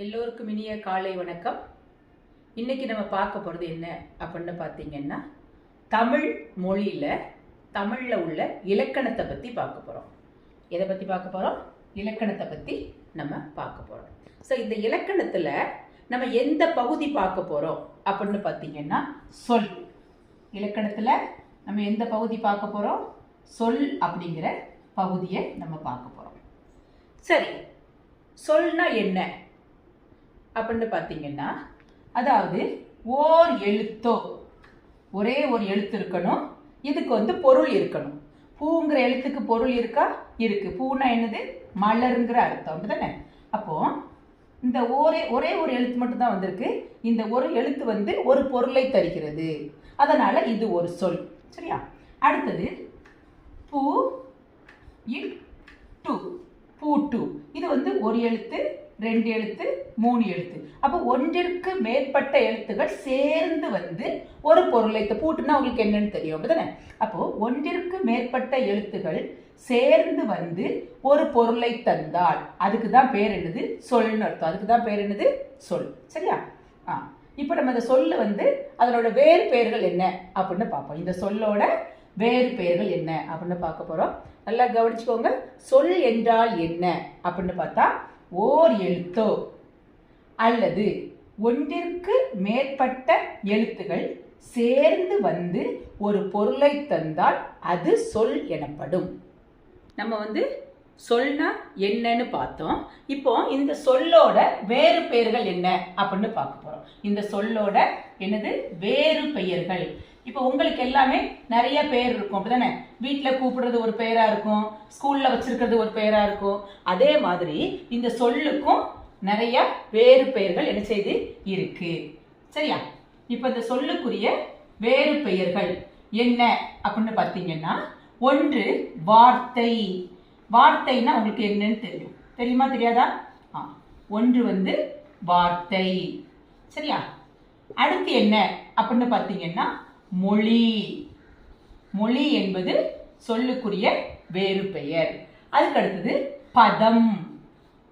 எல்லோருக்கும் இனிய காலை வணக்கம். இன்னைக்கு நம்ம பார்க்க போகிறது என்ன அப்படின்னு பார்த்தீங்கன்னா, தமிழ் மொழியில் தமிழில் உள்ள இலக்கணத்தை பற்றி பார்க்க போகிறோம். எதை பற்றி பார்க்க போகிறோம்? இலக்கணத்தை பற்றி நம்ம பார்க்க போகிறோம். ஸோ இந்த இலக்கணத்தில் நம்ம எந்த பகுதி பார்க்க போகிறோம் அப்படின்னு பார்த்தீங்கன்னா, சொல். இலக்கணத்தில் நம்ம எந்த பகுதி பார்க்க போகிறோம்? சொல் அப்படிங்கிற பகுதியை நம்ம பார்க்க போகிறோம். சரி, சொல்னா என்ன அப்படின்னு பார்த்தீங்கன்னா, அதாவது ஓர் எழுத்தோ, ஒரே ஒரு எழுத்து இருக்கணும், இதுக்கு பொருள் இருக்கணும். பூங்கிற எழுத்துக்கு பொருள் இருக்கா? இருக்கு. பூனா என்னது? மலருங்கிற அர்த்தம், அப்படிதானே? அப்போ இந்த ஒரே ஒரு எழுத்து மட்டும் தான் வந்திருக்கு. இந்த ஒரு எழுத்து ஒரு பொருளை தருகிறது, அதனால இது ஒரு சொல். சரியா? அடுத்தது பூ இட்டு, பூட்டு. இது ஒரு எழுத்து, ரெண்டு எழுத்து, மூணு எழுத்து. அப்போ ஒன்றிற்கு மேற்பட்ட எழுத்துகள் சேர்ந்து ஒரு பொருளை, பூட்டுனா உங்களுக்கு என்னன்னு தெரியும், அப்படிதானே? அப்போ ஒன்றிற்கு மேற்பட்ட எழுத்துகள் சேர்ந்து ஒரு பொருளை தந்தால் அதுக்கு தான் பேர் என்னது? சொல்னு அர்த்தம். அதுக்கு தான் பேர் என்னது? சொல். சரியா? இப்போ நம்ம இந்த சொல்லு அதனோட வேறு பெயர்கள் என்ன அப்படின்னு பார்ப்போம். இந்த சொல்லோட வேறு பெயர்கள் என்ன அப்படின்னு பார்க்க போறோம். நல்லா கவனிச்சுக்கோங்க. சொல் என்றால் என்ன அப்படின்னு பார்த்தா, ஓர் எழுத்தோ அல்லது ஒன்றிற்கு மேற்பட்ட எழுத்துகள் சேர்ந்து ஒரு பொருளை தந்தால் அது சொல் எனப்படும். நம்ம சொல்னா என்னன்னு பார்த்தோம். இப்போ இந்த சொல்லோட வேறு பெயர்கள் என்ன அப்படின்னு பார்க்க போறோம். இந்த சொல்லோட என்னது? வேறு பெயர்கள். இப்போ உங்களுக்கு எல்லாமே நிறைய பேர் இருக்கும், அப்படிதானே? வீட்டில் கூப்பிடுறது ஒரு பெயரா இருக்கும், ஸ்கூல்ல வச்சிருக்கிறது ஒரு பெயரா இருக்கும். அதே மாதிரி இந்த சொல்லுக்கும் நிறைய வேறு பெயர்கள் என்ன செய்து இருக்கு. சரியா? இப்போ இந்த சொல்லுக்குரிய வேறு பெயர்கள் என்ன அப்படின்னு பார்த்தீங்கன்னா, ஒன்று வார்த்தை. வார்த்தைன்னா உங்களுக்கு என்னன்னு தெரியும், தெரியுமா தெரியாதா? ஒன்று வார்த்தை. சரியா? அடுத்து என்ன அப்படின்னு பார்த்தீங்கன்னா, மொழி. மொழி என்பது சொல்லுக்குரிய வேறு பெயர். அதுக்கு அடுத்தது பதம்.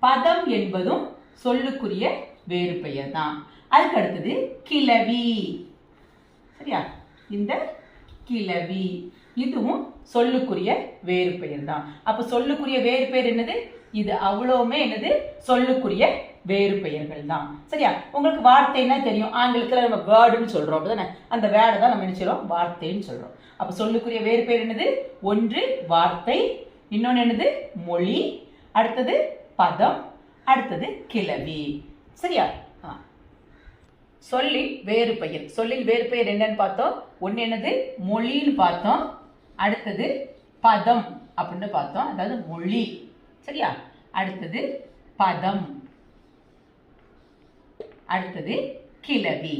பதம் என்பதும் சொல்லுக்குரிய வேறு பெயர் தான். அதுக்கு அடுத்தது கிளவி. சரியா? இந்த கிளவி இதுவும் சொல்லுக்குரிய வேறு பெயர் தான். அப்ப சொல்லுக்குரிய வேறு பெயர் என்னது? இது அவ்வளவுமே என்னது? சொல்லுக்குரிய வேறு பெயர்கள் தான். சரியா? உங்களுக்கு வார்த்தைன்னா தெரியும், ஆங்கிலத்தில் நம்ம வேர்டுன்னு சொல்றோம், அப்படிதானே? அந்த வேர்டை தான் நம்ம என்ன செய்றோம்? வார்த்தைன்னு சொல்றோம். அப்ப சொல்லுக்குரிய வேறு பெயர் என்னது? ஒன்று வார்த்தை, இன்னொன்று என்னது? மொழி, அடுத்தது பதம், அடுத்தது கிளவி. சரியா? சொல்லின் வேறு பெயர். சொல்லின் வேறு பெயர் என்னன்னு பார்த்தோம். ஒன்று என்னது? மொழின்னு பார்த்தோம். அடுத்தது பதம் அப்படின்னு பார்த்தோம், அதாவது மொழி. சரியா? அடுத்தது பதம், அடுத்தது கிளவி.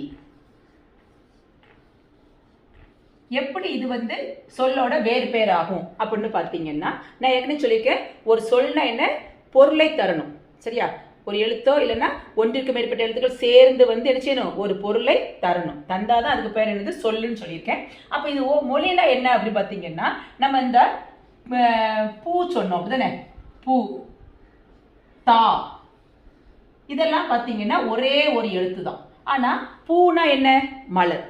எப்படி இது சொல்லோட வேறு பெயர் ஆகும் அப்படின்னு பார்த்தீங்கன்னா, நான் ஏற்கனவே சொல்லியிருக்கேன், ஒரு சொல்னா என்ன? பொருளை தரணும். சரியா? ஒரு எழுத்தோ இல்லைன்னா ஒன்றிற்கு மேற்பட்ட எழுத்துக்கள் சேர்ந்து என்ன செய்யணும்? ஒரு பொருளை தரணும். தந்தாதான் அதுக்கு பேர் என்னது? சொல்லுன்னு சொல்லியிருக்கேன். அப்போ இது மொழினா என்ன அப்படின்னு பார்த்தீங்கன்னா, நம்ம இந்த பூ சொன்னோம், அப்படிதானே? பூ, தா, இதெல்லாம் பார்த்தீங்கன்னா ஒரே ஒரு எழுத்து தான். ஆனா பூனா என்ன? மலர்.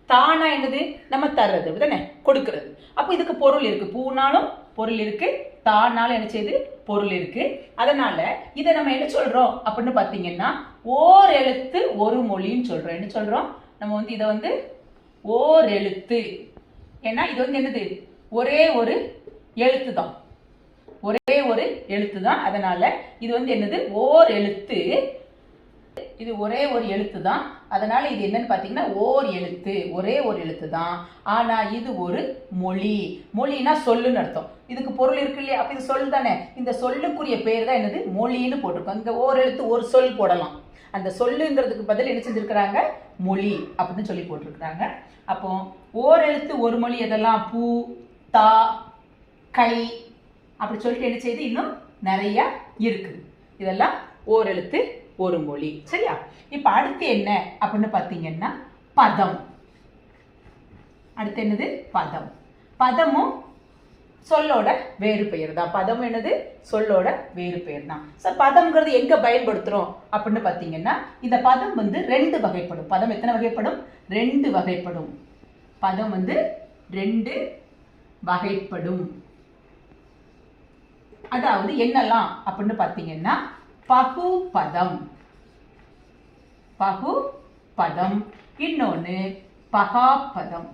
தானா என்னது? நம்ம தர்றது, அப்படிதானே? கொடுக்கறது. அப்போ இதுக்கு பொருள் இருக்கு. பூனாலும் பொருள் இருக்கு, தானாலும் என்ன செய்யுது? பொருள் இருக்கு. அதனால இதை நம்ம என்ன சொல்றோம் அப்படின்னு பார்த்தீங்கன்னா, ஓர் எழுத்து ஒரு மொழின்னு சொல்றோம். என்ன சொல்றோம்? நம்ம இதை ஓர் எழுத்து. ஏன்னா இது என்னது? ஒரே ஒரு எழுத்து தான். ஒரே ஒரு எழுத்து தான். அதனால இது என்னது? ஓர் எழுத்து. இது ஒரே ஒரு எழுத்து தான். அதனால இது என்னன்னு பார்த்தீங்கன்னா, ஓர் எழுத்து, ஒரே ஒரு எழுத்து தான். ஆனா இது ஒரு மொழி. மொழினா சொல்லுன்னு அர்த்தம். இதுக்கு பொருள் இருக்கு இல்லையா? அப்ப இது சொல் தானே. இந்த சொல்லுக்குரிய பேர் தான் என்னது? மொழின்னு போட்டிருக்கோம். இந்த ஓர் எழுத்து ஒரு சொல் போடலாம். அந்த சொல்லுங்கிறதுக்கு பதில் என்ன செஞ்சிருக்கிறாங்க? மொழி அப்படின்னு சொல்லி போட்டிருக்கிறாங்க. அப்போ ஓர் எழுத்து ஒரு மொழி எதெல்லாம்? பூ, தா, கை, அப்படி சொல்லிட்டு என்ன செய்யுது? இன்னும் நிறைய இருக்கு. இதெல்லாம் ஓர் எழுத்து ஒரு மொழி. சரியா? இப்ப அடுத்து என்ன அப்படின்னு பார்த்தீங்கன்னா, பதம். அடுத்து என்னது? பதம். பதமும் சொல்லோட வேறு பெயர் தான். பதம் என்னது? சொல்லோட வேறு பெயர் தான். சார் பதம்ங்கிறது எங்க பயன்படுத்துறோம் அப்படின்னு பார்த்தீங்கன்னா, இந்த பதம் வந்து ரெண்டு வகைப்படும். பதம் எத்தனை வகைப்படும்? ரெண்டு வகைப்படும். பதம் வந்து ரெண்டு வகைப்படும். அதாவது என்னெல்லாம் அப்படின்னு பார்த்தீங்கன்னா, பகுபதம், பகுபதம், இன்னொன்னு பகாப்பதம்,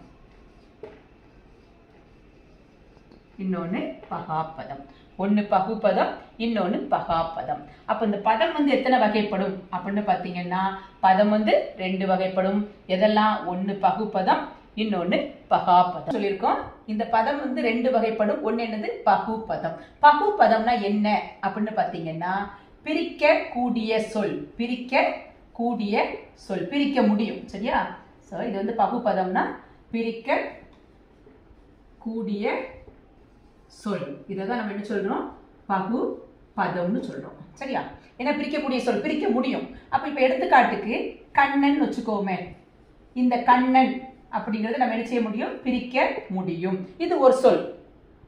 இன்னொன்னு பகாப்பதம். ஒன்னு பகுபதம், இன்னொன்னு பகாப்பதம். அப்ப இந்த பதம் வந்து எத்தனை வகைப்படும் அப்படின்னு பார்த்தீங்கன்னா, பதம் வந்து ரெண்டு வகைப்படும். எதெல்லாம்? ஒன்னு பகுபதம், இன்னொன்னு பகாப்பதம் சொல்லியிருக்கோம். இந்த பதம் வந்து ரெண்டு வகைப்படும். ஒன்னு என்னது? பகுபதம். பகுபதம்னா என்ன அப்படின்னு பார்த்தீங்கன்னா, பிரிக்க கூடிய சொல், பிரிக்க கூடிய சொல், பிரிக்க முடியும். சரியா? சோ இது வந்து பகுபதம்னா பிரிக்க கூடிய சொல். இதைதான் நம்ம என்ன சொல்றோம்? பகுபதம்னு சொல்றோம். சரியா? ஏன்னா பிரிக்கக்கூடிய சொல், பிரிக்க முடியும். அப்ப இப்ப எடுத்துக்காட்டுக்கு கண்ணன் வச்சுக்கோமே. இந்த கண்ணன் அப்படிங்கறது நம்ம என்ன செய்ய முடியும்? பிரிக்க முடியும். இது ஒரு சொல்.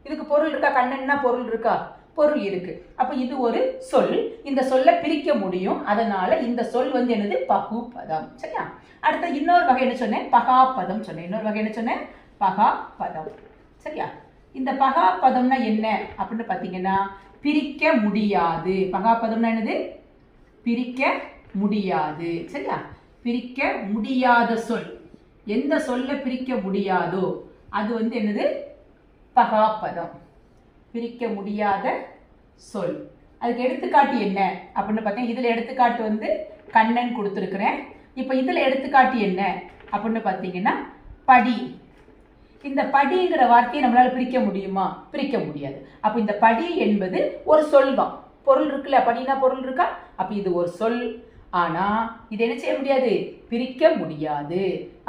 இதுக்கு பொருள் இருக்கா? கண்ணன்னா பொருள் இருக்கா? பொருள் இருக்கு. அப்ப இது ஒரு சொல். இந்த சொல்ல பிரிக்க முடியும். அதனால இந்த சொல் வந்து என்னது? பகுபதம். சரியா? அடுத்த இன்னொரு வகை என்ன சொன்னேன்? பகாப்பதம் சொன்னேன். இன்னொரு வகை என்ன சொன்னேன்? பகாப்பதம். சரியா? இந்த பகாப்பதம்னா என்ன அப்படின்னு பாத்தீங்கன்னா, பிரிக்க முடியாது. பகாப்பதம்னா என்னது? பிரிக்க முடியாது. சரியா? பிரிக்க முடியாத சொல். எந்த சொல்ல பிரிக்க முடியாதோ அது வந்து என்னது? பகாப்பதம். பிரிக்க முடியாத சொல். அதுக்கு எடுத்துக்காட்டு என்ன அப்படின்னு பார்த்தீங்கன்னா, இதுல எடுத்துக்காட்டு வந்து கண்ணன் கொடுத்துருக்கிறேன். இப்ப இதுல எடுத்துக்காட்டு என்ன அப்படின்னு பார்த்தீங்கன்னா, படி. இந்த படிங்கிற வார்த்தையை நம்மளால பிரிக்க முடியுமா? பிரிக்க முடியாது. அப்ப இந்த படி என்பது ஒரு சொல் தான். பொருள் இருக்குல்ல, படினா பொருள் இருக்கா? அப்ப இது ஒரு சொல். ஆனா இது என்ன செய்ய முடியாது? பிரிக்க முடியாது.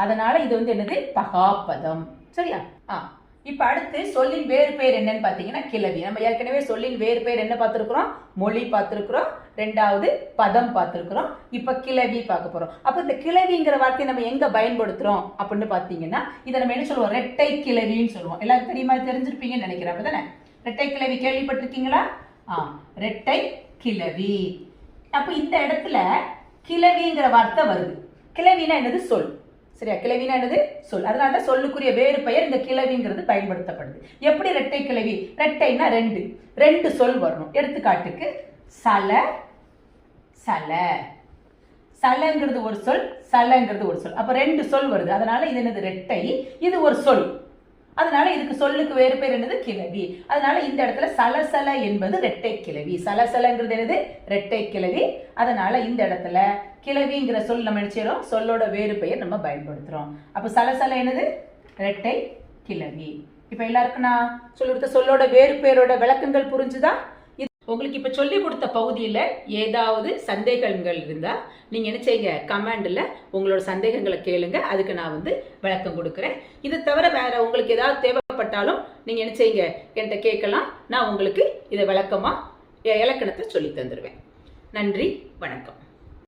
அதனால இது வந்து என்னது? பகாப்பதம். சரியா? இப்ப அடுத்து சொல்லின் வேறு பெயர் என்னன்னு பாத்தீங்கன்னா, கிளவி. நம்ம ஏற்கனவே சொல்லின் வேறு பெயர் என்ன பார்த்திருக்கிறோம்? மொழி பார்த்திருக்கிறோம். ரெண்டாவது பதம் பார்த்திருக்கிறோம். இப்ப கிளவி பார்க்க போறோம். அப்ப இந்த கிளவிங்கிற வார்த்தையை நம்ம எங்க பயன்படுத்துறோம் அப்படின்னு பாத்தீங்கன்னா, இதை நம்ம என்ன சொல்லுவோம்? ரெட்டை கிளவின்னு சொல்லுவோம். எல்லாரும் தெரியுமா? தெரிஞ்சிருப்பீங்கன்னு நினைக்கிறேன். அப்பதானே ரெட்டை கிளவி கேள்விப்பட்டிருக்கீங்களா? ரெட்டை கிளவி. அப்ப இந்த இடத்துல கிளவிங்கிற வார்த்தை வருது. கிளவினா என்னது? சொல். சரியா? கிளவினா என்னது? சொல். அதனால சொல்லுக்குரிய வேறு பெயர் இந்த கிளவிங்கிறது பயன்படுத்தப்படுது. எப்படி ரெட்டை கிளவி? ரெட்டைனா ரெண்டு, ரெண்டு சொல் வரணும். எடுத்துக்காட்டுக்கு சல, சல. சலங்கிறது ஒரு சொல், சலங்கிறது ஒரு சொல். அப்ப ரெண்டு சொல் வருது. அதனால இது என்னது? ரெட்டை. இது ஒரு சொல். அதனால இதுக்கு சொல்லுக்கு வேறு பேர் என்னது? கிளவி. அதனால இந்த இடத்துல சலசல என்பது ரெட்டை கிளவி. சலசலங்கிறது என்னது? ரெட்டை கிளவி. அதனால இந்த இடத்துல கிளவிங்கிற சொல் நம்ம நினைச்சோம், சொல்லோட வேறு பெயர் நம்ம பயன்படுத்துறோம். அப்ப சலசல என்னது? ரெட்டை கிளவி. இப்ப எல்லாருக்கும் நான் சொல்லி கொடுத்த சொல்லோட வேறு பெயரோட விளக்கங்கள் புரிஞ்சுதா? உங்களுக்கு இப்ப சொல்லி கொடுத்த பகுதியில ஏதாவது சந்தேகங்கள் இருந்தா நீங்க என்ன செய்யுங்க? கமெண்ட்ல உங்களோட சந்தேகங்களை கேளுங்க. அதுக்கு நான் வந்து விளக்கம் கொடுக்குறேன். இது தவிர வேற உங்களுக்கு ஏதாவது தேவைப்பட்டாலும் நீங்க என்ன செய்யுங்க? என்கிட்ட கேட்கலாம். நான் உங்களுக்கு இதை விளக்கமா இலக்கணத்தை சொல்லி தந்துடுவேன். நன்றி, வணக்கம்.